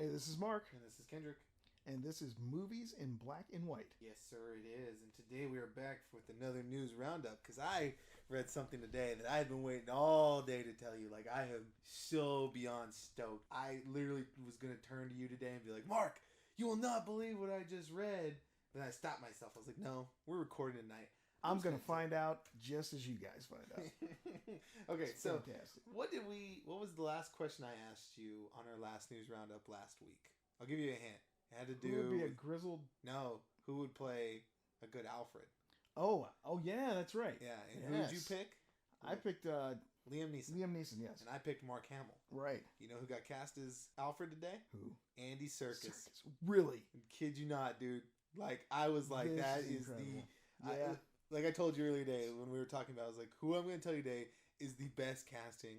Hey, this is Mark. And this is Kendrick. And this is Movies in Black and White. Yes, sir, it is. And today we are back with another news roundup because I read something today that I had been waiting all day to tell you. Like, I am so beyond stoked. I literally was going to turn to you today and be like, Mark, you will not believe what I just read. Then I stopped myself. I was like, no, we're recording tonight. I'm going to find out just as you guys find out. Okay, it's so fantastic. what was the last question I asked you on our last news roundup last week? I'll give you a hint. It had to do Who would be a grizzled... No, who would play a good Alfred? Oh yeah, that's right. Yeah, and who did you pick? I picked Liam Neeson. Liam Neeson, yes. And I picked Mark Hamill. Right. You know who got cast as Alfred today? Who? Andy Serkis. Really? Kid you not, dude. Like, I was like, This that is is incredible. the... like I told you earlier today when we were talking about it, I was like, who I'm going to tell you today is the best casting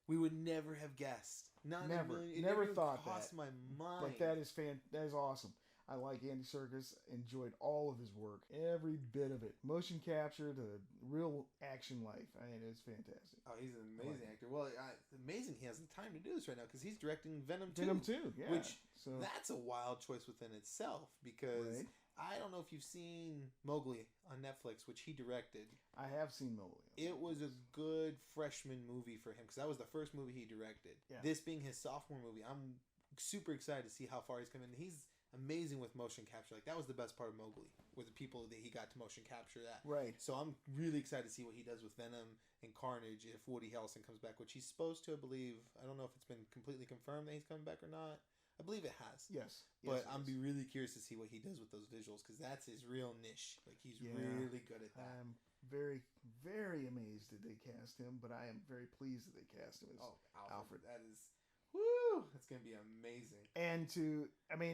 we would never have guessed. Not never. a million. It never even thought crossed that. my mind. But that is awesome. I like Andy Serkis. Enjoyed all of his work. Every bit of it. Motion capture to real action life. I mean, it's fantastic. Oh, he's an amazing actor. Well, it's amazing he has the time to do this right now because he's directing Venom 2. Venom 2, yeah. Which, that's a wild choice within itself because I don't know if you've seen Mowgli on Netflix, which he directed. I have seen Mowgli. It was a good freshman movie for him because that was the first movie he directed. Yeah. This being his sophomore movie, I'm super excited to see how far he's come in. He's amazing with motion capture. Like, that was the best part of Mowgli, were the people that he got to motion capture that. Right. So I'm really excited to see what he does with Venom and Carnage if Woody Harrelson comes back, which he's supposed to, I believe. I don't know if it's been completely confirmed that he's coming back or not. I believe it has. Yes. But I'm be really curious to see what he does with those visuals because that's his real niche. Like, he's really good at that. I'm very, very amazed that they cast him, but I am very pleased that they cast him as Alfred. That is... Woo! That's going to be amazing. And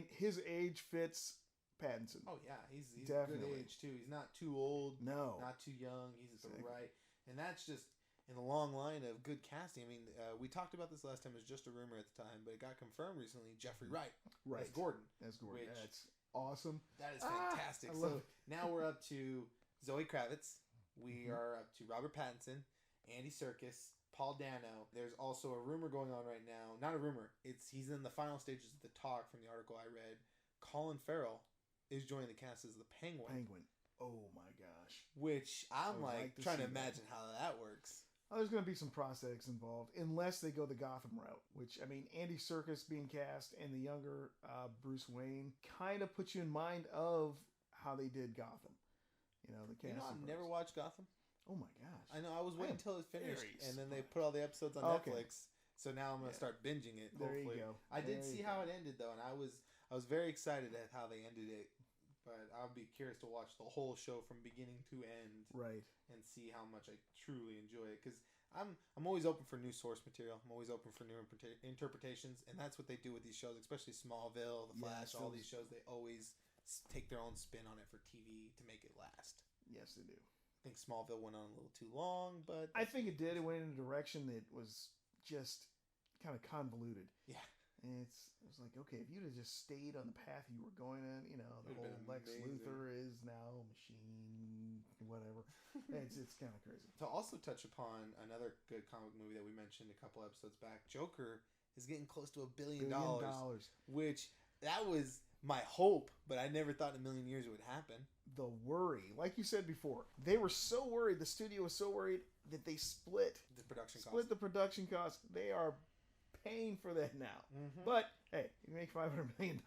his age fits Pattinson. Oh, yeah. He's Definitely. good age, too. He's not too old. No. Not too young. He's the right. And that's just in the long line of good casting. I mean, we talked about this last time. It was just a rumor at the time, but it got confirmed recently. Jeffrey Wright. Right. As Gordon. That's awesome. That is fantastic. So now we're up to Zoe Kravitz. We are up to Robert Pattinson, Andy Serkis, Paul Dano. There's also a rumor going on right now. Not a rumor. He's in the final stages of the talk from the article I read. Colin Farrell is joining the cast as the Penguin. Oh my gosh. Which I'm trying to imagine how that works. Oh, there's going to be some prosthetics involved, unless they go the Gotham route. Which, I mean, Andy Serkis being cast and the younger Bruce Wayne kind of puts you in mind of how they did Gotham. You know, the cast. I've never watched Gotham. Oh my gosh! I know. I was waiting until it finished, and then they put all the episodes on Netflix. So now I'm gonna start binging it. Hopefully. There you go. I did see how it ended though, and I was very excited at how they ended it. But I'll be curious to watch the whole show from beginning to end, right? And see how much I truly enjoy it. Because I'm always open for new source material. I'm always open for new interpretations, and that's what they do with these shows, especially Smallville, The Flash, all these shows. They always take their own spin on it for TV to make it last. Yes, they do. I think Smallville went on a little too long, but... I think it did. It went in a direction that was just kind of convoluted. Yeah. And it was like, okay, if you'd have just stayed on the path you were going in, you know, the whole Lex Luthor is now a machine, whatever. it's kind of crazy. To also touch upon another good comic movie that we mentioned a couple episodes back, Joker is getting close to $1 billion. Which, that was my hope, but I never thought in a million years it would happen. The worry, like you said before, they were so worried, the studio was so worried that they split the production costs. They are paying for that now. Mm-hmm. But hey, you make $500 million.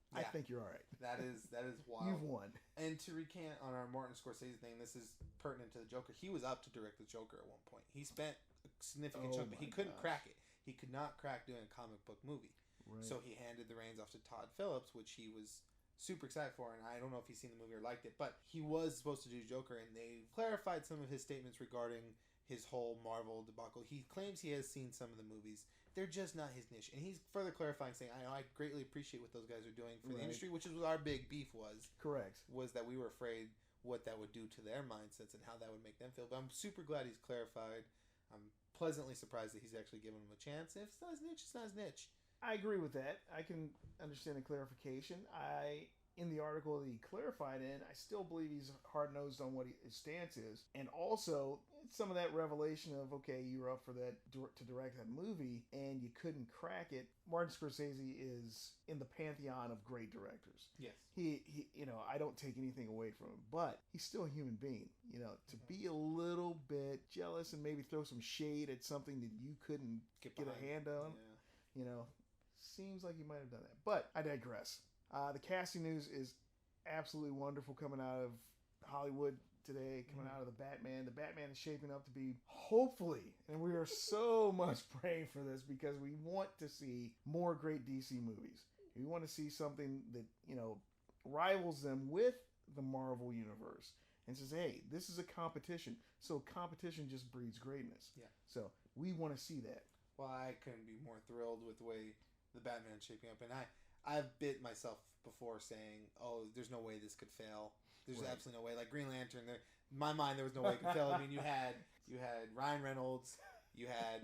I think you're all right. That is wild. You've won. And to recant on our Martin Scorsese thing, this is pertinent to the Joker. He was up to direct the Joker at one point. He spent a significant chunk, but he couldn't crack it. He could not crack doing a comic book movie. Right. So he handed the reins off to Todd Phillips, which he was super excited for, and I don't know if he's seen the movie or liked it, but he was supposed to do Joker, and they clarified some of his statements regarding his whole Marvel debacle. He claims he has seen some of the movies. They're just not his niche. And he's further clarifying, saying, I greatly appreciate what those guys are doing for the industry, which is what our big beef was. Correct. Was that we were afraid what that would do to their mindsets and how that would make them feel. But I'm super glad he's clarified. I'm pleasantly surprised that he's actually given him a chance. If it's not his niche, it's not his niche. I agree with that. I can understand the clarification. I in the article that he clarified in, I still believe he's hard-nosed on what his stance is. And also, some of that revelation of, okay, you were up for that to direct that movie and you couldn't crack it. Martin Scorsese is in the pantheon of great directors. Yes. He I don't take anything away from him, but he's still a human being. To be a little bit jealous and maybe throw some shade at something that you couldn't get a hand on, seems like he might have done that. But I digress. The casting news is absolutely wonderful coming out of Hollywood today, coming out of the Batman. The Batman is shaping up to be, hopefully, and we are so much praying for this because we want to see more great DC movies. We want to see something that, rivals them with the Marvel universe and says, hey, this is a competition. So competition just breeds greatness. Yeah. So we want to see that. Well, I couldn't be more thrilled with the way the Batman's shaping up. And I've bit myself before saying, oh, there's no way this could fail. There's absolutely no way. Like Green Lantern, in my mind, there was no way it could fail. I mean, you had Ryan Reynolds. You had,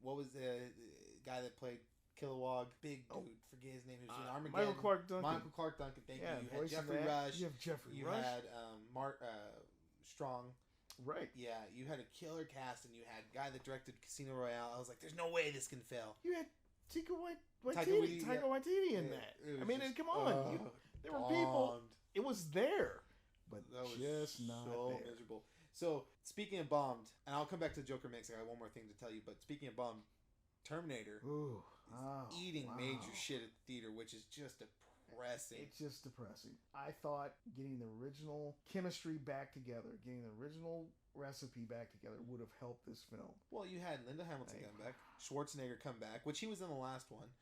what was the guy that played Kilowog? Big dude. Forget his name. He was in Armageddon. Michael Clark Duncan. Thank you. You had Jeffrey Rush. You have Jeffrey Rush. You had Mark Strong. Right. Yeah, you had a killer cast, and you had a guy that directed Casino Royale. I was like, there's no way this can fail. You had Taika Waititi in that. I mean, come on. There were people. It was there. But that was just not so there. Miserable. So, speaking of bombed, and I'll come back to Joker Mix. I got one more thing to tell you. But speaking of bombed, Terminator is eating major shit at the theater, which is just depressing. It's just depressing. I thought getting the original chemistry back together, getting the original recipe back together would have helped this film. Well, you had Linda Hamilton come back, Schwarzenegger come back, which he was in the last one.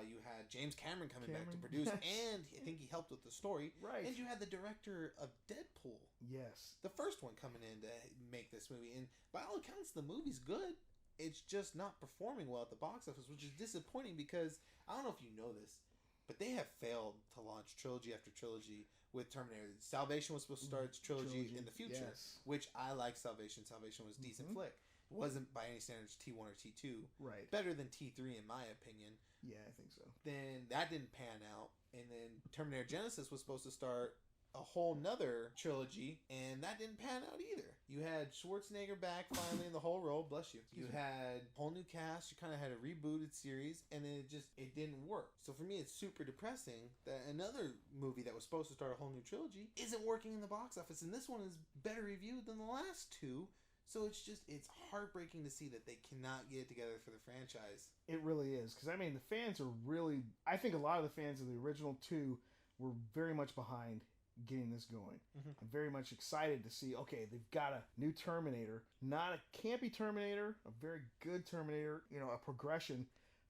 You had James Cameron coming back to produce, and I think he helped with the story. Right. And you had the director of Deadpool. Yes. The first one coming in to make this movie. And by all accounts, the movie's good. It's just not performing well at the box office, which is disappointing because, I don't know if you know this, but they have failed to launch trilogy after trilogy with Terminator. Salvation was supposed to start its trilogy in the future, which I like Salvation. Salvation was a decent flick. It wasn't by any standards T1 or T2. Right. Better than T3 in my opinion. Yeah, I think so. Then that didn't pan out. And then Terminator Genesis was supposed to start a whole nother trilogy, and that didn't pan out either. You had Schwarzenegger back finally in the whole role, bless you. You had a whole new cast, you kind of had a rebooted series, and then it didn't work. So for me, it's super depressing that another movie that was supposed to start a whole new trilogy isn't working in the box office, and this one is better reviewed than the last two. So it's heartbreaking to see that they cannot get it together for the franchise. It really is. Because, I mean, the fans are really... I think a lot of the fans of the original two were very much behind getting this going. Mm-hmm. I'm very much excited to see, okay, they've got a new Terminator. Not a campy Terminator, a very good Terminator, a progression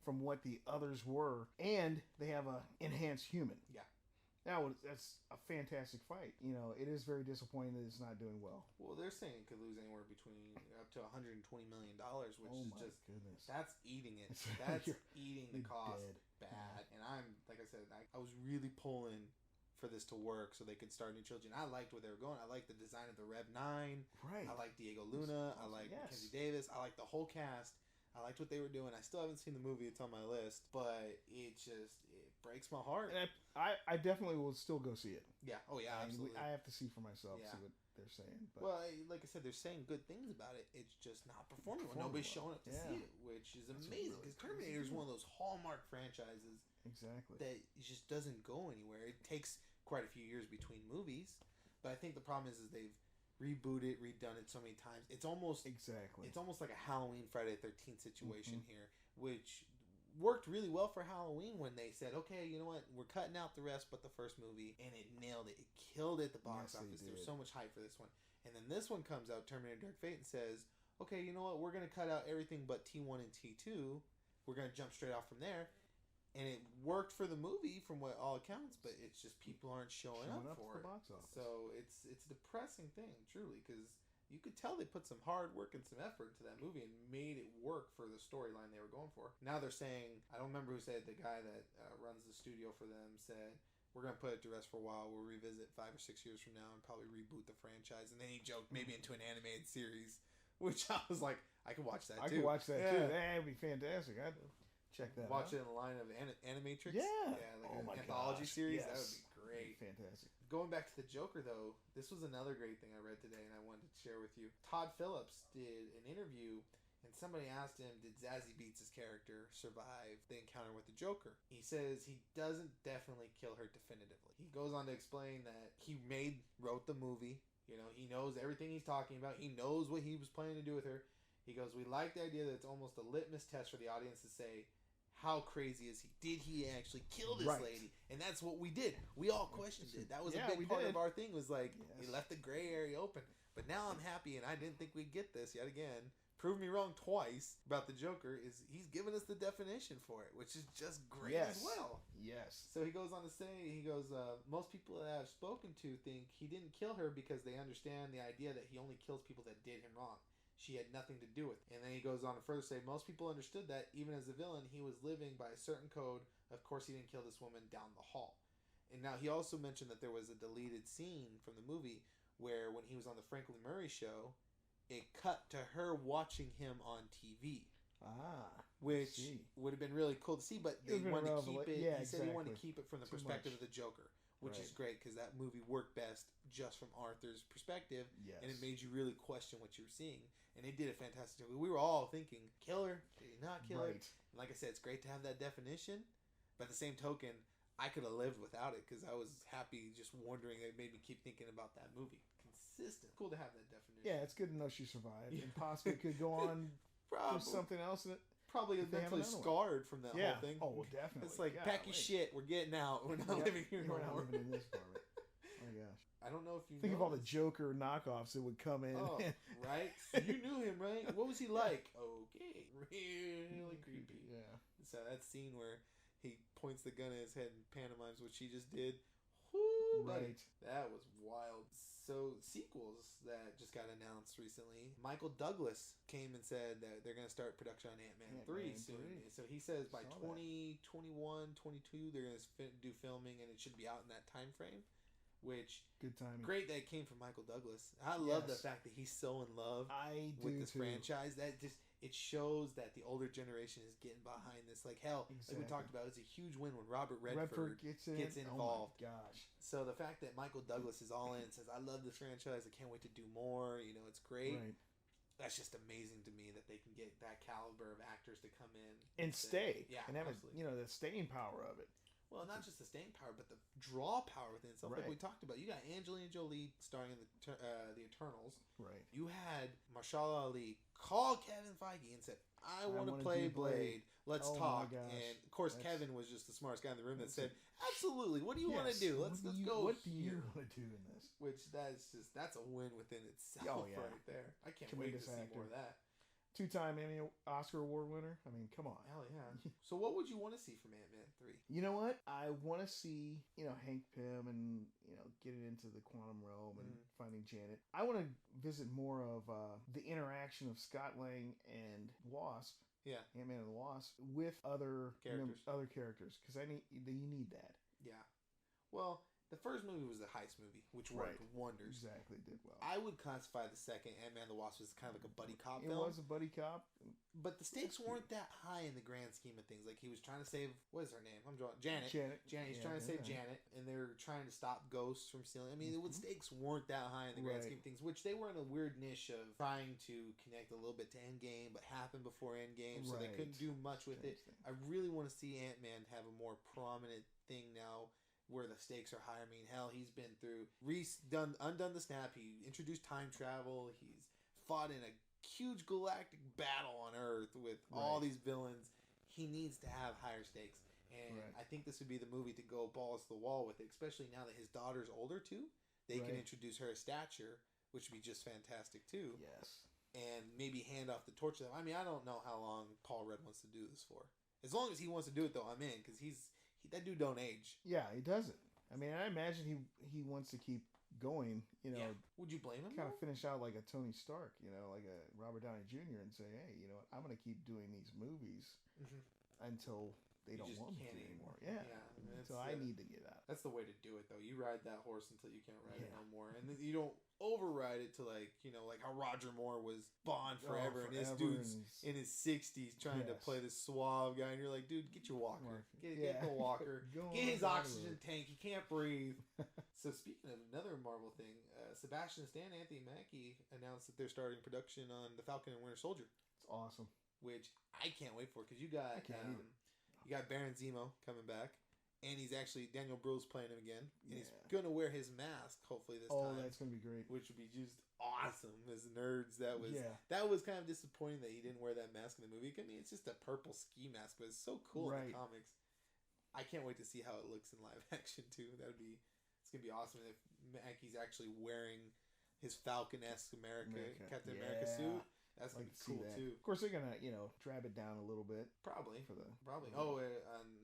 from what the others were. And they have an enhanced human. Yeah. Now, that's a fantastic fight. It is very disappointing that it's not doing well. Well, they're saying it could lose anywhere between up to $120 million, which is just... goodness. That's eating it. That's eating the cost bad. And I'm, like I said, I was really pulling for this to work so they could start a new trilogy. And I liked where they were going. I liked the design of the Rev 9. Right. I liked Diego Luna. I liked Mackenzie Davis. I liked the whole cast. I liked what they were doing. I still haven't seen the movie. It's on my list. But it breaks my heart. And I definitely will still go see it. Yeah. Oh, yeah, absolutely. I have to see for myself, see what they're saying. But. Well, like I said, they're saying good things about it. It's just not performing well. Nobody's showing up to see it, which is amazing. Because Terminator is one of those hallmark franchises that just doesn't go anywhere. It takes quite a few years between movies. But I think the problem is they've rebooted, redone it so many times. It's almost like a Halloween Friday the 13th situation here, which worked really well for Halloween when they said, okay, you know what, we're cutting out the rest but the first movie, and it nailed it. It killed it at the box office. There was so much hype for this one. And then this one comes out, Terminator Dark Fate, and says, okay, you know what, we're going to cut out everything but T1 and T2. We're going to jump straight off from there. And it worked for the movie from what all accounts, but it's just people aren't showing up for it. Box office. So it's a depressing thing, truly, because you could tell they put some hard work and some effort into that movie and made it work for the storyline they were going for. Now they're saying, I don't remember who said, the guy that runs the studio for them said, we're going to put it to rest for a while. We'll revisit 5 or 6 years from now and probably reboot the franchise. And then he joked maybe into an animated series, which I was like, I could watch that too. I could watch that too. That would be fantastic. check that watch out. it in the line of Animatrix. Yeah. Yeah, like an anthology series. Yes. That would be great. Fantastic. Going back to the Joker, though, this was another great thing I read today, and I wanted to share with you. Todd Phillips did an interview, and somebody asked him, did Zazie Beetz' character survive the encounter with the Joker? He says he doesn't definitely kill her definitively. He goes on to explain that he wrote the movie. You know, he knows everything he's talking about. He knows what he was planning to do with her. He goes, we like the idea that it's almost a litmus test for the audience to say, how crazy is he? Did he actually kill this lady? And that's what we did. We all questioned it. That was a big part of our thing, was like, he left the gray area open. But now I'm happy, and I didn't think we'd get this yet again. Prove me wrong twice about the Joker, is he's given us the definition for it, which is just great as well. Yes. So he goes on to say, most people that I've spoken to think he didn't kill her because they understand the idea that he only kills people that did him wrong. She had nothing to do with it. And then he goes on to further say, most people understood that even as a villain, he was living by a certain code. Of course, he didn't kill this woman down the hall. And now he also mentioned that there was a deleted scene from the movie where when he was on the Franklin Murray show, it cut to her watching him on TV. Which would have been really cool to see, but they wanted to keep it. Yeah, he said he wanted to keep it from the perspective of the Joker, which is great because that movie worked best just from Arthur's perspective, and it made you really question what you were seeing. And they did a fantastic job. We were all thinking, kill her? Did he not kill her? And like I said, it's great to have that definition, but at the same token, I could have lived without it because I was happy just wondering. It made me keep thinking about that movie. Consistent. Cool to have that definition. Yeah, it's good to know she survived and possibly could go on for something else. Probably mentally scarred from that whole thing. Oh, definitely. It's like, pack your shit. We're getting out. We're not living here no more. We're not living in this apartment. Oh my gosh. I don't know if you think of all the Joker knockoffs that would come in. Oh, right? You knew him, right? What was he like? Okay. Really creepy. Yeah. So that scene where he points the gun at his head and pantomimes what she just did. Whoo, buddy. That was wild. So, sequels that just got announced recently. Michael Douglas came and said that they're going to start production on Ant-Man 3 soon. So he says by 2021, 22, they're going to do filming and it should be out in that time frame. Which, good timing. Great that it came from Michael Douglas. I love the fact that he's so in love with this franchise. That just, it shows that the older generation is getting behind this. Like, hell, like we talked about, it's a huge win when Robert Redford gets involved. Oh my gosh. So the fact that Michael Douglas is all in, says, I love this franchise, I can't wait to do more, you know, it's great. Right. That's just amazing to me that they can get that caliber of actors to come in. And stay. Yeah, and have the staying power of it. Well, not just the staying power, but the draw power within itself. Like we talked about, you got Angelina Jolie starring in the Eternals. Right. You had Mahershala Ali call Kevin Feige and said, "I want to play Blade. Let's talk." And of course, Kevin was just the smartest guy in the room that said, "Absolutely. What do you want to do? Let's go." What do you want to do in this? Which that's a win within itself right there. I can't wait to see more of that. 2-time Emmy Oscar Award winner. I mean, come on. Hell yeah. So what would you want to see from Ant-Man 3? You know what? I want to see, Hank Pym and, getting into the quantum realm and finding Janet. I want to visit more of the interaction of Scott Lang and Wasp. Yeah. Ant-Man and the Wasp with other characters. Because you need that. Yeah. Well, the first movie was the heist movie, which worked wonders. Exactly, did well. I would classify the second Ant-Man and the Wasp as kind of like a buddy cop film. It was a buddy cop. But the stakes weren't that high in the grand scheme of things. Like, he was trying to save, what is her name? I'm drawing Janet. He's trying to save Janet, and they're trying to stop ghosts from stealing. I mean, the stakes weren't that high in the grand scheme of things, which they were in a weird niche of trying to connect a little bit to Endgame, but happened before Endgame, so they couldn't do much with it. I really want to see Ant-Man have a more prominent thing now, where the stakes are higher. I mean, hell, he's been through undone the snap. He introduced time travel. He's fought in a huge galactic battle on Earth with all these villains. He needs to have higher stakes, and I think this would be the movie to go balls to the wall with it, especially now that his daughter's older too. They can introduce her stature, which would be just fantastic too. Yes, and maybe hand off the torch to them. I mean, I don't know how long Paul Rudd wants to do this for. As long as he wants to do it, though, I'm in, because that dude don't age. Yeah, he doesn't. I mean, I imagine he wants to keep going, Would you blame him? Kind of finish out like a Tony Stark, like a Robert Downey Jr. and say, hey, you know what, I'm going to keep doing these movies until they don't want me to anymore. Yeah. So I need to get out That's the way to do it, though. You ride that horse until you can't ride it no more, and then you don't override it to like how Roger Moore was Bond forever, and this dude's in his 60s trying to play this suave guy, and you're like, dude, get your walker, get the walker, get his oxygen tank. He can't breathe. So speaking of another Marvel thing, Sebastian Stan and Anthony Mackie announced that they're starting production on The Falcon and Winter Soldier. It's awesome. Which I can't wait for, because you got Baron Zemo coming back, and he's actually Daniel Bruhl's playing him again, and he's gonna wear his mask hopefully this time. Oh, that's gonna be great. Which would be just awesome. As nerds, that was kind of disappointing that he didn't wear that mask in the movie. I mean, it's just a purple ski mask, but it's so cool in the comics. I can't wait to see how it looks in live action too. It's gonna be awesome if Mackie's actually wearing his Falcon-esque Captain America suit. That's gonna be cool too. Of course, they're gonna drab it down a little bit. Probably. Oh,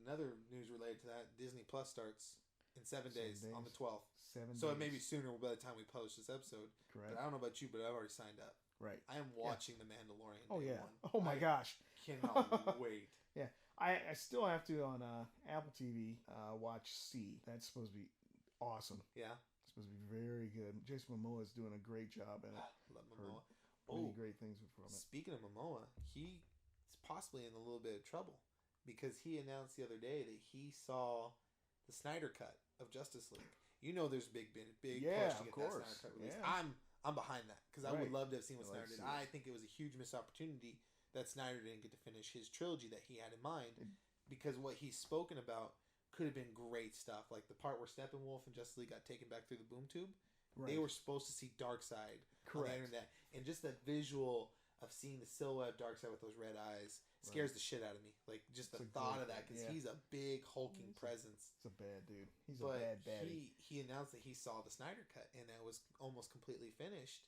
another news related to that: Disney Plus starts in 7 days on the 12th. 7 days. So it may be sooner by the time we publish this episode. Correct. But I don't know about you, but I've already signed up. Right. I am watching The Mandalorian. Oh yeah. One. Oh my gosh. Cannot wait. Yeah. I still have to on Apple TV watch C. That's supposed to be awesome. Yeah. It's supposed to be very good. Jason Momoa is doing a great job in it. Love Momoa. Many great things from it. Speaking of Momoa, he's possibly in a little bit of trouble because he announced the other day that he saw the Snyder cut of Justice League. There's big push to get that Snyder cut released. Yeah. I'm behind that because I would love to have seen what Snyder did. I think it was a huge missed opportunity that Snyder didn't get to finish his trilogy that he had in mind, because what he's spoken about could have been great stuff, like the part where Steppenwolf and Justice League got taken back through the boom tube. Right. They were supposed to see Darkseid on the internet, and just the visual of seeing the silhouette of Darkseid with those red eyes scares the shit out of me. Like just the thought of that, because he's a big hulking presence. He's a bad dude. He's a bad baddie. He announced that he saw the Snyder cut and that was almost completely finished.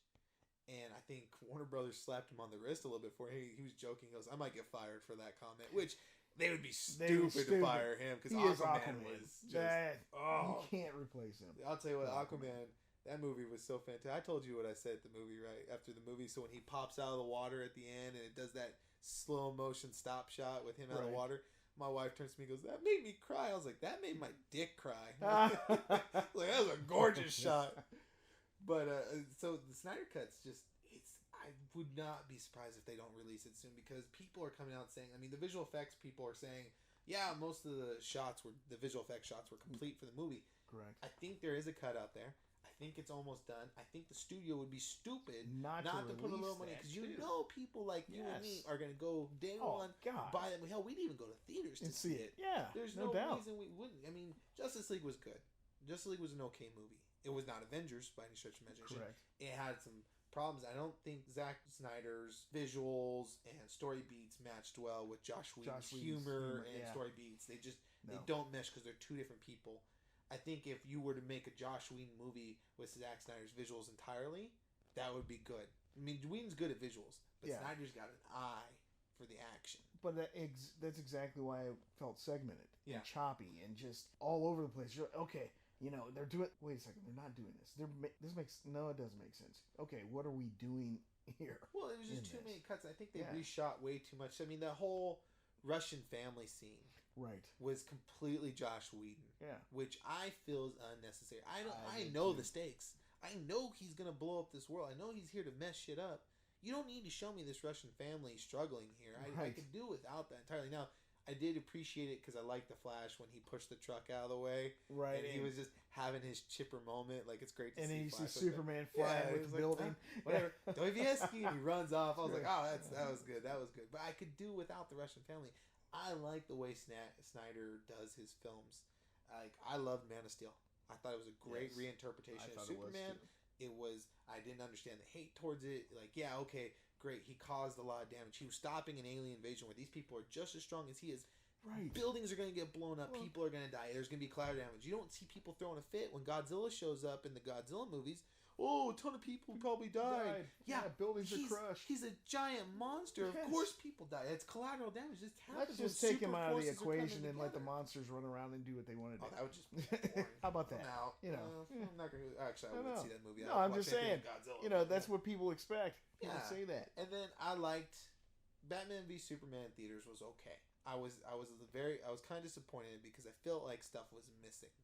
And I think Warner Brothers slapped him on the wrist a little bit for he was joking. He goes, "I might get fired for that comment," which they would be stupid to fire him because Aquaman was just you can't replace him. I'll tell you what, Aquaman. That movie was so fantastic. I told you what I said at the movie right after the movie. So when he pops out of the water at the end and it does that slow motion stop shot with him out of the water, my wife turns to me and goes, "That made me cry." I was like, "That made my dick cry." Like, that was a gorgeous shot. But so the Snyder Cut's just, I would not be surprised if they don't release it soon, because people are coming out saying, I mean, the visual effects people are saying, yeah, most of the visual effects shots were complete for the movie. Correct. I think there is a cut out there. I think it's almost done. I think the studio would be stupid not to put a little money, because people like you and me are going to go day one, buy them. Hell, we'd even go to theaters to see it. Yeah, there's no doubt. Reason we wouldn't. I mean, Justice League was good. Justice League was an okay movie. It was not Avengers by any stretch of imagination. Correct. It had some problems. I don't think Zack Snyder's visuals and story beats matched well with Josh Whedon's humor and story beats. They just they don't mesh because they're two different people. I think if you were to make a Josh Whedon movie with Zack Snyder's visuals entirely, that would be good. I mean, Whedon's good at visuals, but Snyder's got an eye for the action. But that's exactly why I felt segmented and choppy and just all over the place. You're like, okay, they're doing. Wait a second, they're not doing this. It doesn't make sense. Okay, what are we doing here? Well, it was just too many cuts. I think they reshot way too much. I mean, the whole Russian family scene was completely Josh Whedon. Yeah, which I feel is unnecessary. I know the stakes. I know he's gonna blow up this world. I know he's here to mess shit up. You don't need to show me this Russian family struggling here. I could do without that entirely. Now, I did appreciate it because I liked the Flash when he pushed the truck out of the way. Right. And he was just having his chipper moment. Like, it's great to see. And he sees Superman flying with the building. Whatever. Dostoevsky, and he runs off. I was like, oh, that was good. That was good. But I could do without the Russian family. I like the way Snyder does his films. I loved Man of Steel. I thought it was a great reinterpretation of Superman. It was, I didn't understand the hate towards it. Like, yeah, okay, great. He caused a lot of damage. He was stopping an alien invasion where these people are just as strong as he is. Right. Buildings are going to get blown up. People are going to die. There's going to be collateral damage. You don't see people throwing a fit when Godzilla shows up in the Godzilla movies. Oh, a ton of people probably died. Yeah, buildings are crushed. He's a giant monster. Yes. Of course people die. It's collateral damage. This happens. Let's just take him out of the equation and let the monsters run around and do what they want to do. Oh, that would just be boring. How about that? Now, I'm not going to... Actually, I wouldn't see that movie. No, I'm just saying. That's what people expect. People say that. And then I liked... Batman v Superman in theaters was okay. I was kind of disappointed because I felt like stuff was missing.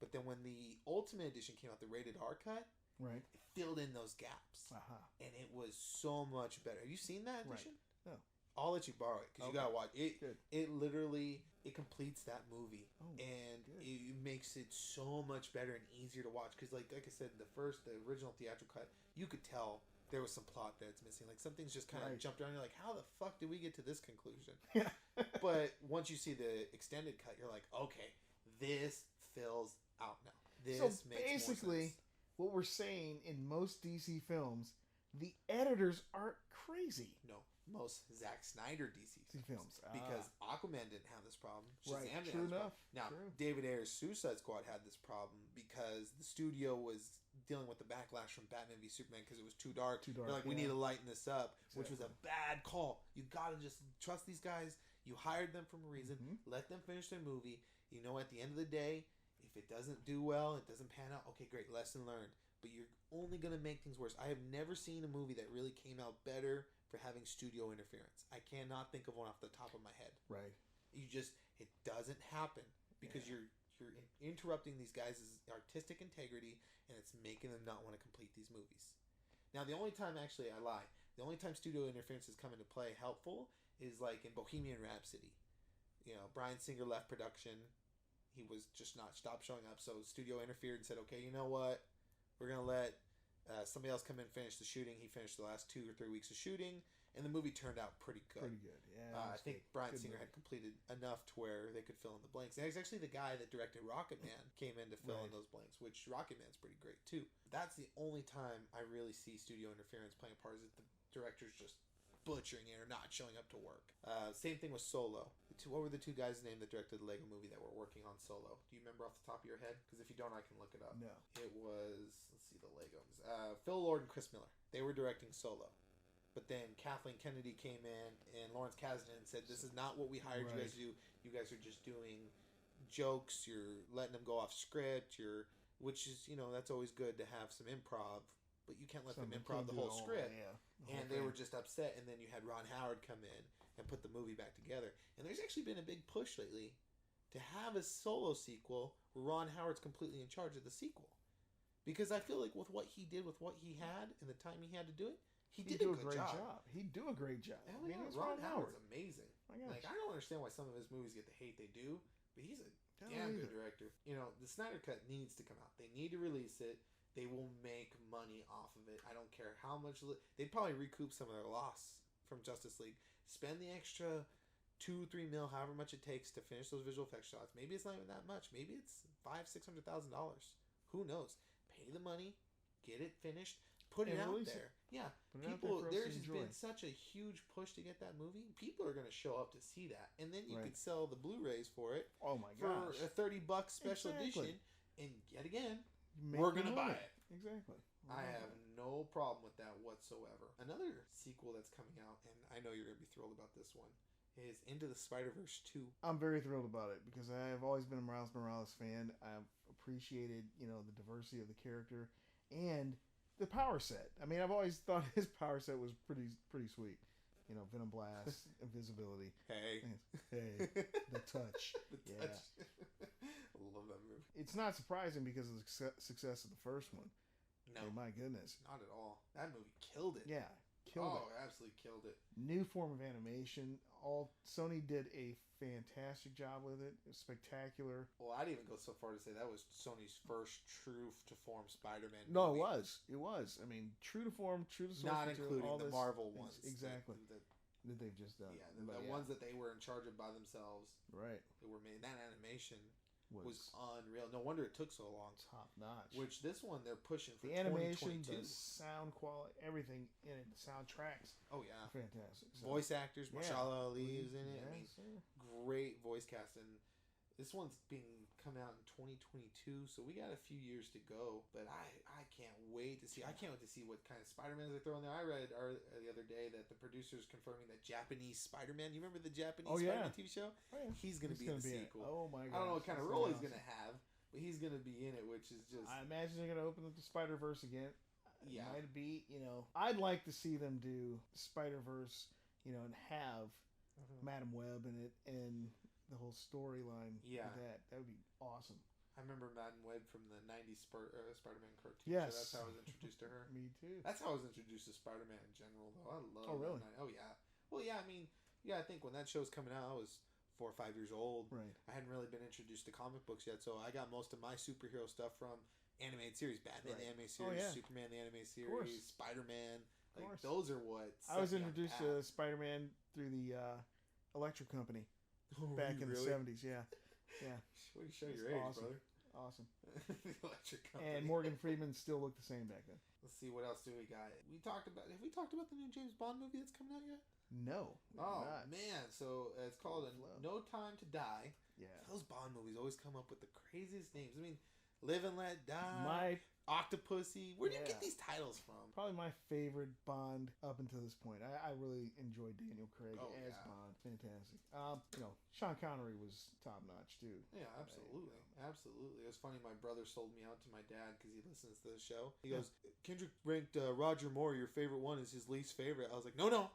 But then when the Ultimate Edition came out, the rated R cut, right, it filled in those gaps, and it was so much better. Have you seen that edition? Right. No. I'll let you borrow it because you gotta watch it. Good. It literally completes that movie, and good. it makes it so much better and easier to watch. Because like I said, the original theatrical cut, you could tell there was some plot that's missing. Like some things just kind of jumped around. You're like, how the fuck did we get to this conclusion? Yeah. But once you see the extended cut, you're like, okay, this fills out now. This makes basically more sense. What we're saying in most DC films, the editors aren't crazy. No. Most Zack Snyder DC films. Because Aquaman didn't have this problem. Shazam didn't have this problem. Now, David Ayer's Suicide Squad had this problem because the studio was dealing with the backlash from Batman v Superman because it was too dark. They're like, we need to lighten this up, which was a bad call. You gotta just trust these guys. You hired them for a reason. Let them finish their movie. You know, at the end of the day, if it doesn't do well, it doesn't pan out, okay, great, lesson learned. But you're only gonna make things worse. I have never seen a movie that really came out better for having studio interference. I cannot think of one off the top of my head. Right. It doesn't happen because you're interrupting these guys' artistic integrity, and it's making them not want to complete these movies. Now, the only time, actually, I lie. The only time studio interference has come into play helpful is like in Bohemian Rhapsody. You know, Bryan Singer left production. He was just not stopped showing up, so studio interfered and said, okay, you know what? We're going to let somebody else come in and finish the shooting. He finished the last 2 or 3 weeks of shooting, and the movie turned out pretty good. Yeah. I think Bryan Singer had completed enough to where they could fill in the blanks. And it was actually the guy that directed Rocket Man came in to fill in those blanks, which Rocket Man's pretty great too. That's the only time I really see studio interference playing a part, is that the director's just butchering it or not showing up to work. Same thing with Solo. What were the 2 guys' name that directed the Lego movie that were working on Solo? Do you remember off the top of your head? Because if you don't, I can look it up. No. It was, let's see, the Legos. Phil Lord and Chris Miller. They were directing Solo. But then Kathleen Kennedy came in and Lawrence Kasdan said, this is not what we hired you guys to do. You guys are just doing jokes. You're letting them go off script. Which is, you know, that's always good to have some improv. But you can't let them improv the whole script. And they were just upset. And then you had Ron Howard come in and put the movie back together. And there's actually been a big push lately to have a Solo sequel where Ron Howard's completely in charge of the sequel. Because I feel like with what he did, with what he had, and the time he had to do it, he did a great job. He'd do a great job. I mean, Ron Howard's amazing. Like, I don't understand why some of his movies get the hate they do, but he's a damn good director. You know, the Snyder Cut needs to come out. They need to release it. They will make money off of it. I don't care how much. They'd probably recoup some of their loss from Justice League. Spend the extra 2-3 mil, however much it takes to finish those visual effects shots. Maybe it's not even that much. Maybe it's $500,000-$600,000. Who knows? Pay the money, get it finished, put it out there. Yeah, people. There's been such a huge push to get that movie. People are going to show up to see that, and then you could sell the Blu-rays for it. Oh my gosh! For a $30 special edition, and yet again, we're going to buy it. Exactly. I have no problem with that whatsoever. Another sequel that's coming out, and I know you're going to be thrilled about this one, is Into the Spider-Verse 2. I'm very thrilled about it because I've always been a Miles Morales fan. I've appreciated, you know, the diversity of the character and the power set. I mean, I've always thought his power set was pretty sweet. You know, Venom Blast, invisibility. Hey, the touch. I love that movie. It's not surprising because of the success of the first one. No, my goodness, not at all. That movie killed it. Yeah, killed it. Absolutely killed it. New form of animation. Sony did a fantastic job with it. It was spectacular. Well, I'd even go so far to say that was Sony's first true to form Spider-Man movie. No, it was. I mean, true to form, true to source. Not including all the Marvel ones. Exactly. That they've just done. Yeah, the ones that they were in charge of by themselves. Right. They were made. That animation was unreal. No wonder it took so long. Top notch. Which this one they're pushing for the animation, the sound quality, everything in it, the soundtracks. Oh yeah, fantastic. Voice actors, Mahershala Ali is in it. Yes, I mean, great voice casting. This one's being come out in 2022, so we got a few years to go. But I can't wait to see. I can't wait to see what kind of Spider-Man they throw in there. I read the other day that the producer's confirming that Japanese Spider-Man. You remember the Japanese Spider-Man TV show? Oh, yeah. He's going to be in the sequel. Oh my god! I don't know what kind of role he's going to have, but he's going to be in it, which is just. I imagine they're going to open up the Spider-Verse again. Yeah, it might be. You know, I'd like to see them do Spider-Verse. You know, and have Madam Web in it and the whole storyline. Yeah, that would be awesome. I remember Madden Web from the 90s Spider-Man cartoon. Yes. So that's how I was introduced to her. Me too. That's how I was introduced to Spider-Man in general, though. I love Oh, really? Oh, yeah. Well, yeah, I mean, I think when that show's coming out, I was 4 or 5 years old. Right. I hadn't really been introduced to comic books yet, so I got most of my superhero stuff from animated series. Batman the animated series, Superman the animated series, Spider-Man. Like, those are what... I was introduced to Spider-Man through the Electric Company back in the 70s, yeah. Yeah. What do you show your age, brother? Awesome. The Electric Company. And Morgan Freeman still looked the same back then. Let's see, what else do we got? Have we talked about the new James Bond movie that's coming out yet? No. Oh, man. So it's called No Time to Die. Yeah. Those Bond movies always come up with the craziest names. I mean, Live and Let Die, Octopussy. Where do you get these titles from? Probably my favorite Bond up until this point. I really enjoyed Daniel Craig as Bond. Fantastic. Sean Connery was top notch too. Yeah, absolutely. Absolutely. It was funny. My brother sold me out to my dad because he listens to the show. He goes, Kendrick ranked Roger Moore, your favorite one, is his least favorite. I was like, no. I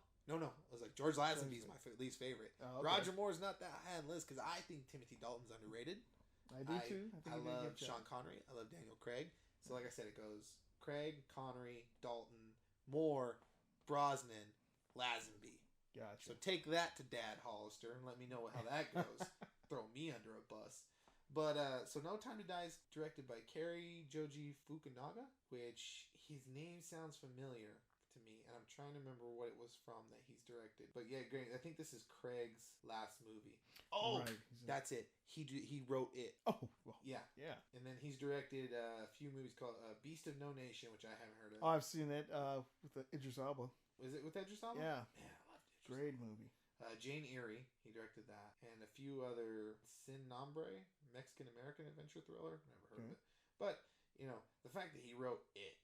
was like, George Lazenby's my least favorite. Oh, okay. Roger Moore's not that high on the list because I think Timothy Dalton's underrated. I do too. I love Sean Connery. I love Daniel Craig. So like I said, it goes Craig, Connery, Dalton, Moore, Brosnan, Lazenby. Gotcha. So take that to Dad Hollister and let me know how that goes. Throw me under a bus. But so No Time to Die is directed by Cary Joji Fukunaga, which his name sounds familiar to me, and I'm trying to remember what it was from that he's directed. But yeah, great. I think this is Craig's last movie. Oh, right. That's it. He wrote it. Oh, well, yeah. And then he's directed a few movies called Beast of No Nation, which I haven't heard of. Oh, I've seen it with Idris Elba. Was it with Idris Elba? Yeah. Man, I loved Idris. Great movie. Jane Eyre, he directed that, and a few other Sin Nombre, Mexican-American adventure thriller. Never heard of it. But, the fact that he wrote it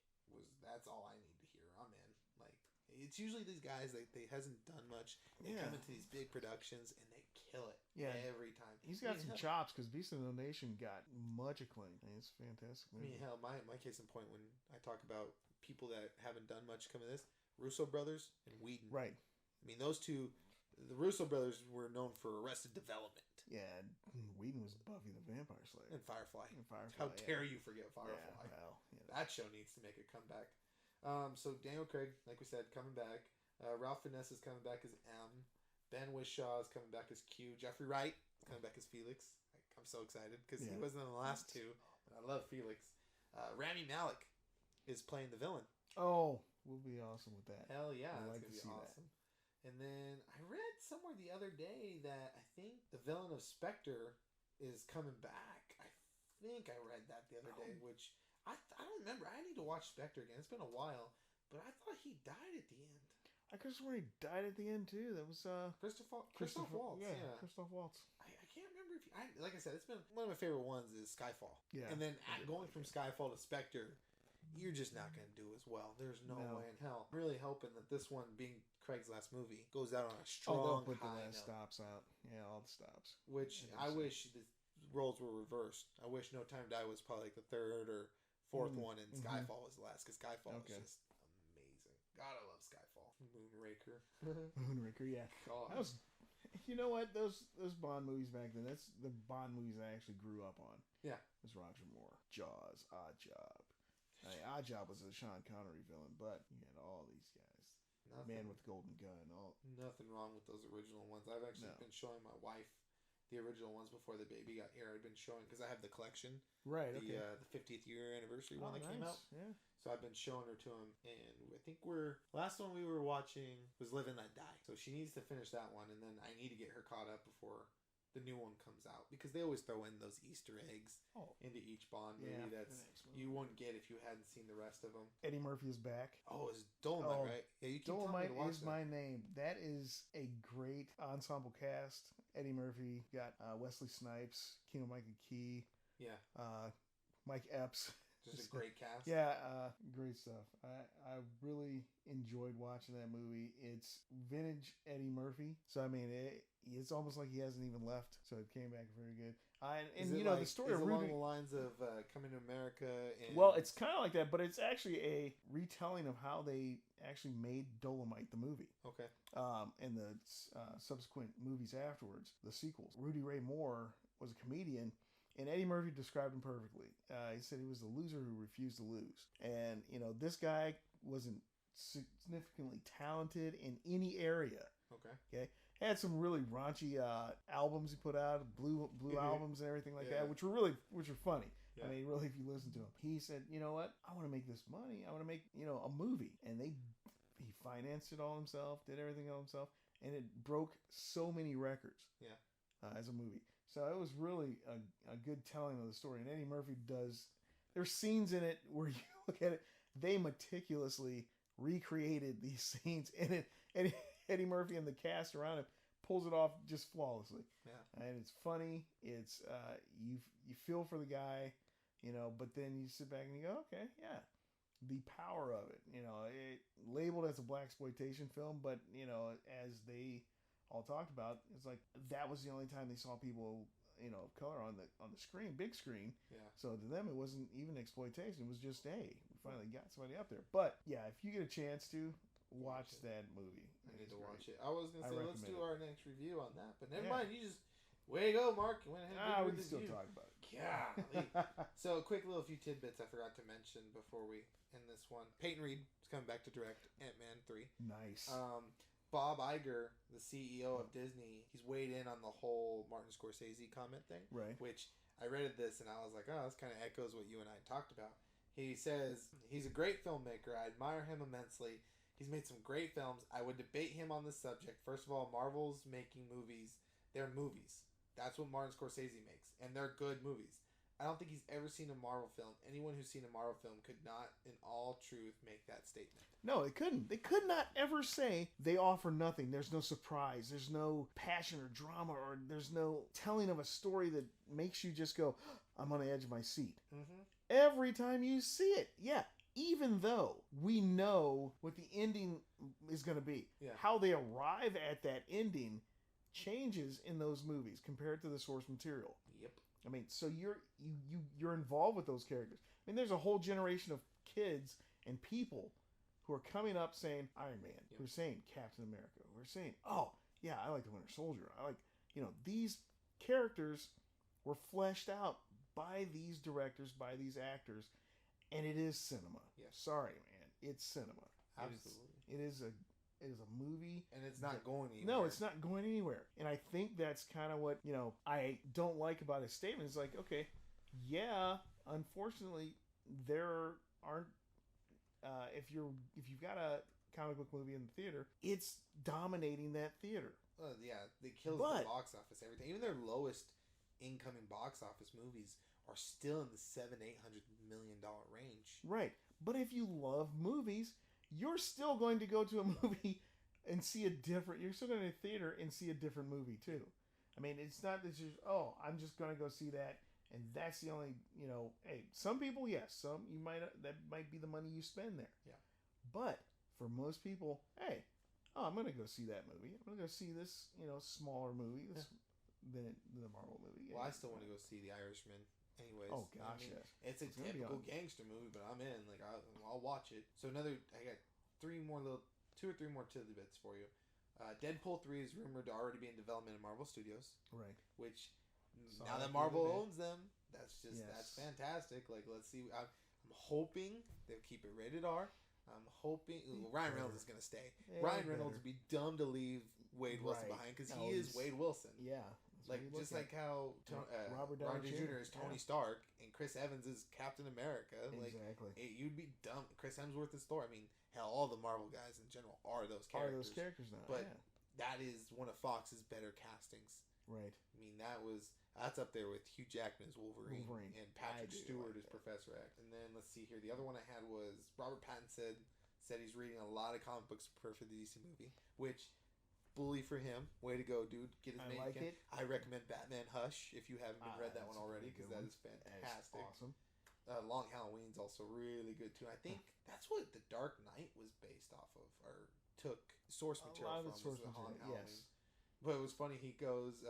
that's all I need to hear. I'm in. Like, it's usually these guys, they hasn't done much. They come into these big productions, and they kill it every time. He's got some chops, because Beast of No Nation got much acclaim. It's a fantastic movie. I mean, hell, my case in point, when I talk about people that haven't done much coming to this, Russo brothers and Whedon. Right. I mean, those two, the Russo brothers were known for Arrested Development. Yeah, Whedon was Buffy the Vampire Slayer. And Firefly. How dare you forget Firefly? Yeah, well, that show needs to make a comeback. So Daniel Craig, like we said, coming back. Ralph Fiennes is coming back as M. Ben Whishaw is coming back as Q. Jeffrey Wright is coming back as Felix. I'm so excited because he wasn't in the last two. And I love Felix. Rami Malek is playing the villain. Oh, we'll be awesome with that. Hell yeah, that's going to be awesome. That. And then I read somewhere the other day that I think the villain of Spectre is coming back. I think I read that the other day, which I don't remember. I need to watch Spectre again. It's been a while, but I thought he died at the end. I could have sworn he died at the end too. That was Christoph Waltz. Yeah, Christoph Waltz. I can't remember if like I said, it's been one of my favorite ones is Skyfall. Yeah, and then going from Skyfall to Spectre, you're just not going to do as well. There's no way in hell. I'm really hoping that this one, being Craig's last movie, goes out on a strong they'll put high the last stops out. Yeah, all the stops. Which I wish the roles were reversed. I wish No Time to Die was probably like the third or fourth one, and Skyfall was the last, because Skyfall is just amazing. God, I love Skyfall. Moonraker. Moonraker, yeah. God. That was, you know what? Those Bond movies back then, that's the Bond movies I actually grew up on. Yeah. It was Roger Moore. Jaws, Odd Job. Odd Job was a Sean Connery villain, but you had all these guys. Man with Golden Gun. Nothing wrong with those original ones. I've actually been showing my wife the original ones before the baby got here. I've been showing, because I have the collection. Right, the 50th year anniversary one that came out. Yeah. So I've been showing her to him, and I think last one we were watching was Live and Let Die. So she needs to finish that one, and then I need to get her caught up before the new one comes out, because they always throw in those Easter eggs into each Bond movie you wouldn't get if you hadn't seen the rest of them. Eddie Murphy is back. Oh, it's Dolemite, right? Yeah, you keep Dolemite is my name. That is a great ensemble cast. Eddie Murphy, got Wesley Snipes, Keegan-Michael Key, Mike Epps. Just a great cast. Yeah, great stuff. I really enjoyed watching that movie. It's vintage Eddie Murphy, so I mean it's almost like he hasn't even left. So it came back very good. The story of along the lines of Coming to America. Well, it's kind of like that, but it's actually a retelling of how they actually made Dolemite the movie. Okay. And the subsequent movies afterwards, the sequels. Rudy Ray Moore was a comedian And Eddie Murphy described him perfectly. He said he was the loser who refused to lose. And, this guy wasn't significantly talented in any area. Okay. Had some really raunchy albums he put out, blue albums and everything like that, which were funny. Yeah. I mean, really, if you listen to him, he said, "You know what? I want to make this money. I want to make a movie." And he financed it all himself, did everything all himself, and it broke so many records. Yeah, as a movie. So it was really a good telling of the story. And Eddie Murphy there's scenes in it where you look at it, they meticulously recreated these scenes in it, and Eddie Murphy and the cast around him pulls it off just flawlessly. Yeah, and it's funny. It's you feel for the guy, but then you sit back and you go, okay, yeah, the power of it. It labeled as a blaxploitation film, but as they all talked about, it's like that was the only time they saw people of color on the screen, big screen. Yeah. So to them, it wasn't even exploitation. It was just, hey, we finally got somebody up there. But yeah, if you get a chance to watch that movie, I need to watch it. I was gonna say let's do our next review on that, but never mind. You just way to go, Mark. You went ahead. We can still talk about it. Yeah. So a quick little few tidbits I forgot to mention before we end this one. Peyton Reed is coming back to direct Ant-Man 3. Nice. Bob Iger, the CEO of Disney, he's weighed in on the whole Martin Scorsese comment thing. Right. Which I read this and I was like, oh, this kind of echoes what you and I talked about. He says, he's a great filmmaker. I admire him immensely. He's made some great films. I would debate him on this subject. First of all, Marvel's making movies. They're movies. That's what Martin Scorsese makes. And they're good movies. I don't think he's ever seen a Marvel film. Anyone who's seen a Marvel film could not, in all truth, make that statement. No, it couldn't. They could not ever say they offer nothing. There's no surprise. There's no passion or drama, or there's no telling of a story that makes you just go, I'm on the edge of my seat. Mm-hmm. Every time you see it. Yeah. Even though we know what the ending is going to be. Yeah. How they arrive at that ending changes in those movies compared to the source material. Yep. I mean, so you're involved with those characters. I mean, there's a whole generation of kids and people who are coming up saying Iron Man, yep. who are saying Captain America, who are saying, oh, yeah, I like the Winter Soldier. I like, these characters were fleshed out by these directors, by these actors, and it is cinema. Yes. Sorry, man. It's cinema. Absolutely. It is a movie. And it's not going anywhere. No, it's not going anywhere. And I think that's kind of what, I don't like about his statement. It's like, okay, yeah, unfortunately, there aren't, if you've got a comic book movie in the theater, it's dominating that theater. Yeah, it kills the box office, everything. Even their lowest incoming box office movies are still in the $700-800 million range. Right. But if you love movies, you're still going to go to a movie and see you're still going to a theater and see a different movie too. I mean, it's not that I'm just going to go see that and that's the only, hey, some people, yes, that might be the money you spend there. Yeah. But for most people, hey, I'm going to go see that movie. I'm going to go see this, smaller movie than the Marvel movie. Well, I still want to go see The Irishman. Anyways, oh gosh, yes. It's a typical gangster movie, but I'm in. Like I'll watch it. So I got two or three more tidbits for you. Deadpool 3 is rumored to already be in development in Marvel Studios. Right. Which now that Marvel owns them, that's fantastic. Like let's see. I'm hoping they'll keep it rated R. I'm hoping Ryan Reynolds is gonna stay. Ryan Reynolds would be dumb to leave Wade Wilson behind because he is Wade Wilson. Yeah. Like just like how Robert Downey Jr. is Tony Stark and Chris Evans is Captain America. Exactly. You'd be dumb. Chris Hemsworth is Thor. I mean, hell, all the Marvel guys in general are those characters. Now. But that is one of Fox's better castings. Right. I mean, that's up there with Hugh Jackman as Wolverine. And Patrick Stewart as Professor X. And then let's see here. The other one I had was Robert Pattinson said he's reading a lot of comic books to prepare for the DC movie, which. Bully for him. Way to go, dude. Get his name. I like it. I recommend Batman Hush if you haven't read that one already because that is fantastic. That's awesome. Long Halloween's also really good too. I think that's what The Dark Knight was based off of or took source material from. Halloween. Yes. But it was funny. He goes,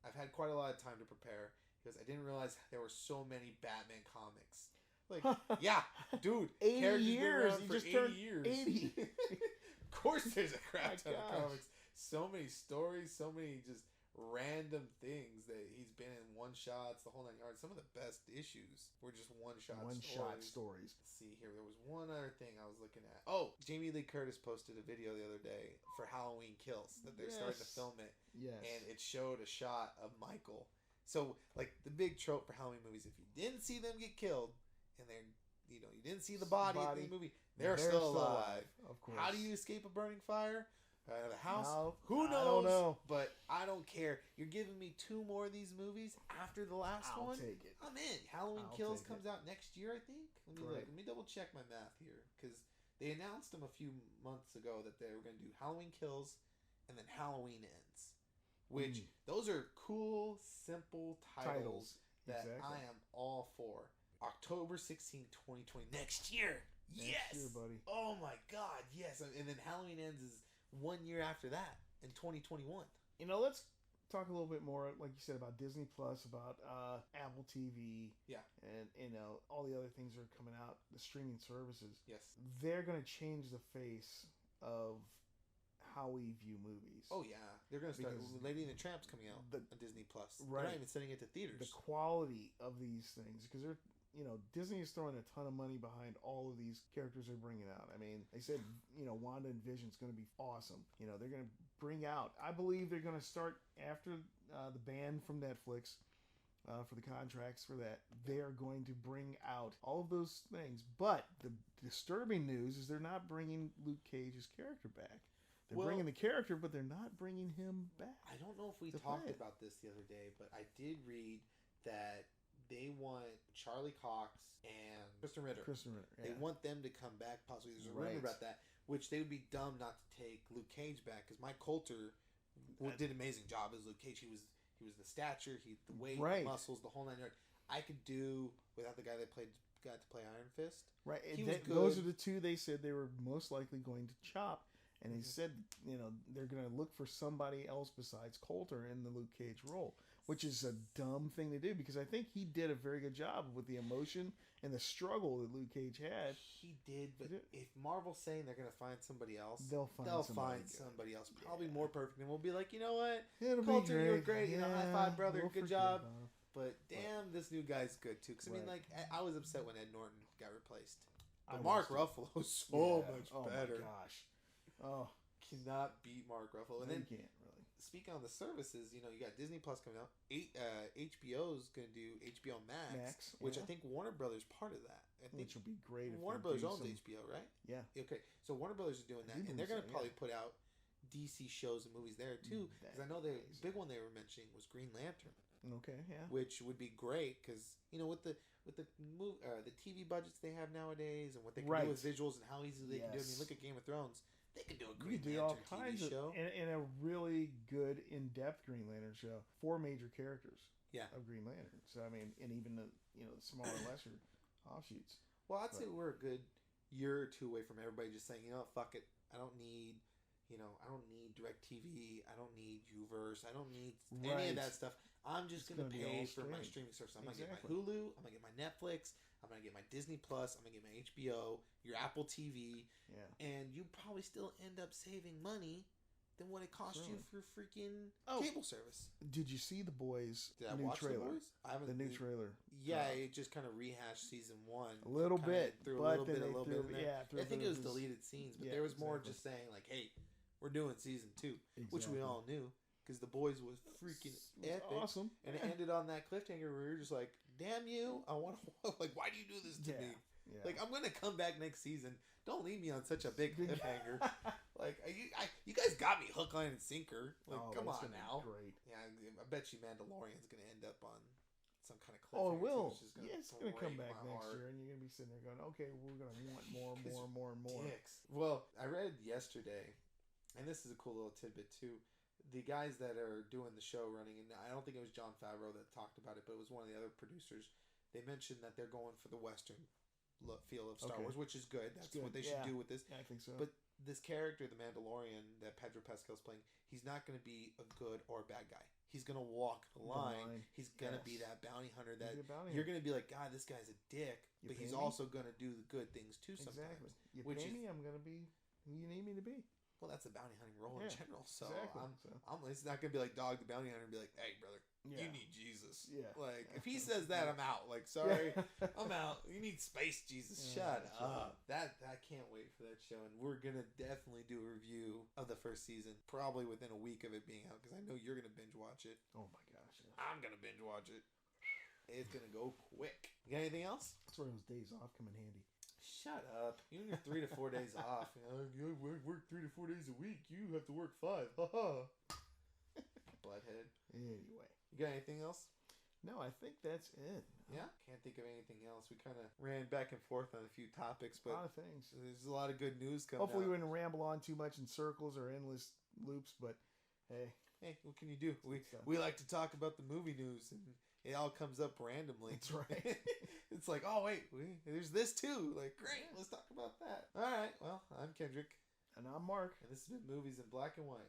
I've had quite a lot of time to prepare because I didn't realize there were so many Batman comics. Like, yeah, dude. 80 years. He just turned 80. Of course there's a crap ton of comics. So many stories, so many just random things that he's been in one-shots, the whole 9 yards. Some of the best issues were just one-shot stories. Let's see here. There was one other thing I was looking at. Oh, Jamie Lee Curtis posted a video the other day for Halloween Kills that they're starting to film it. Yes. And it showed a shot of Michael. So, like, the big trope for Halloween movies, if you didn't see them get killed, and they're, you didn't see the body in the movie, they're still alive. Of course. How do you escape a burning fire? The house? No, Who knows? I don't know. But I don't care. You're giving me 2 more of these movies after the last one? I'll take it. I'm in. Halloween Kills comes out next year, I think. Let me look. Let me double check my math here. Because they announced them a few months ago that they were going to do Halloween Kills and then Halloween Ends. Which, those are cool, simple titles that I am all for. October 16th, 2020. Next year! Yes! Next year, buddy. Oh my god, yes! And then Halloween Ends is 1 year after that, in 2021. Let's talk a little bit more, like you said, about Disney Plus, about Apple TV, and all the other things that are coming out, the streaming services. Yes, they're going to change the face of how we view movies. Oh yeah, they're going to start. Lady and the Tramp's coming out on Disney Plus. Right, they're not even sending it to theaters. The quality of these things, because they're. Disney is throwing a ton of money behind all of these characters they're bringing out. I mean, they said, Wanda and Vision's going to be awesome. They're going to bring out, I believe they're going to start after the ban from Netflix for the contracts for that. They're going to bring out all of those things. But the disturbing news is they're not bringing Luke Cage's character back. They're bringing the character, but they're not bringing him back. I don't know if we talked about this the other day, but I did read that they want Charlie Cox and Kristen Ritter. They want them to come back possibly. There's a rumor about that, which they would be dumb not to take Luke Cage back, because Mike Coulter did an amazing job as Luke Cage. He was the stature, the weight, the muscles, the whole 9 yards. I could do without the guy that got to play Iron Fist. Right. Those are the two they said they were most likely going to chop. And they said, they're going to look for somebody else besides Coulter in the Luke Cage role, which is a dumb thing to do, because I think he did a very good job with the emotion and the struggle that Luke Cage had. He did, but if Marvel's saying they're going to find somebody else, they'll find somebody else, probably more perfect, and we'll be like, you know what? Coulter, you're great. High five, brother. Good job. But damn, this new guy's good too. Because I was upset when Ed Norton got replaced. But Mark Ruffalo's so much better. Oh my gosh. Oh, cannot beat Mark Ruffalo. And then you can't really. Speaking on the services, you got Disney Plus coming out. HBO's going to do HBO Max, which I think Warner Brothers part of that. Which will be great. Warner Brothers owns HBO, right? Yeah. Okay, so Warner Brothers is doing that, and they're going to probably put out DC shows and movies there too. Because I know the big one they were mentioning was Green Lantern. Okay, yeah. Which would be great because with the TV budgets they have nowadays and what they can do with visuals and how easy they can do. I mean, look at Game of Thrones. They could do a Green Lantern TV show. And a really good, in-depth Green Lantern show. 4 major characters of Green Lantern. So, I mean, and even the smaller, lesser offshoots. Well, I'd say we're a good year or 2 away from everybody just saying, fuck it. I don't need DirecTV. I don't need Uverse. I don't need any of that stuff. I'm just going to pay for my streaming service. I'm going to get my Hulu. I'm going to get my Netflix. I'm going to get my Disney Plus. I'm going to get my HBO, your Apple TV. Yeah. And you probably still end up saving money than what it cost you for freaking cable service. Did you see The Boys' new trailer? The Boys? I haven't. The new trailer. Yeah, it just kind of rehashed season 1. A little bit. Threw a little bit in there. I think it was deleted scenes, but there was more just saying like, hey, we're doing season 2, which we all knew. Because The Boys was freaking epic. Awesome. And it ended on that cliffhanger where you're just like, damn you, I want to, why do you do this to me? Yeah. Like, I'm going to come back next season. Don't leave me on such a big cliffhanger. You guys got me hook, line, and sinker. Like, come on now. Great. Yeah, I bet you Mandalorian's going to end up on some kind of cliffhanger. Oh, it will. It's going to come back next year, and you're going to be sitting there going, okay, we're going to want more and more and more. Dicks. Well, I read yesterday, and this is a cool little tidbit, too. The guys that are doing the show running, and I don't think it was Jon Favreau that talked about it, but it was one of the other producers. They mentioned that they're going for the Western feel of Star Wars, which is good. That's what they should do with this. Yeah, I think so. But this character, the Mandalorian that Pedro Pascal's playing, he's not going to be a good or a bad guy. He's going to walk the line. He's going to be that bounty hunter that you're going to be like, God, this guy's a dick, but he's also going to do the good things too sometimes. Exactly. You pay me, I'm going to be who you need me to be. Well, that's a bounty hunting role in general. So, exactly. It's not gonna be like Dog the Bounty Hunter and be like, "Hey, brother, you need Jesus." Yeah. Like if he says that, I'm out. Like, sorry, I'm out. You need space Jesus. Shut up. Right. That I can't wait for that show, and we're gonna definitely do a review of the first season, probably within a week of it being out, because I know you're gonna binge watch it. Oh my gosh. Yes. I'm gonna binge watch it. It's gonna go quick. You got anything else? That's where those days off come in handy. Shut up. You and your 3 to 4 days off. You work 3 to 4 days a week. You have to work 5. Ha Butthead. Anyway. You got anything else? No, I think that's it. Yeah? Can't think of anything else. We kind of ran back and forth on a few topics, but a lot of things. There's a lot of good news coming Hopefully out. we didn't ramble on too much in circles or endless loops, but hey. Hey, what can you do? We like to talk about the movie news, and it all comes up randomly. That's right. It's like, oh, wait, there's this too. Like, great, let's talk about that. All right, well, I'm Kendrick. And I'm Mark. And this has been Movies in Black and White.